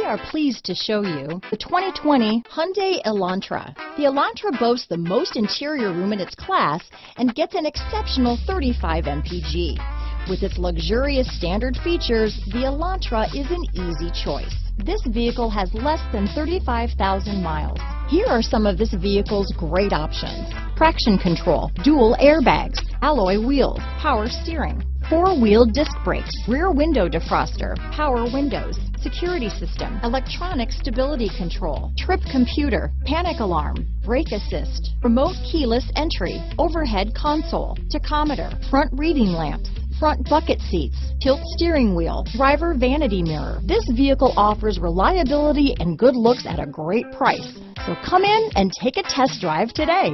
are pleased to show you the 2020 Hyundai Elantra. The Elantra boasts the most interior room in its class and gets an exceptional 35 mpg. With its luxurious standard features, the Elantra is an easy choice. This vehicle has less than 35,000 miles. Here are some of this vehicle's great options: traction control, dual airbags, alloy wheels, power steering, four-wheel disc brakes, rear window defroster, power windows, security system, electronic stability control, trip computer, panic alarm, brake assist, remote keyless entry, overhead console, tachometer, front reading lamps, front bucket seats, tilt steering wheel, driver vanity mirror. This vehicle offers reliability and good looks at a great price. So come in and take a test drive today.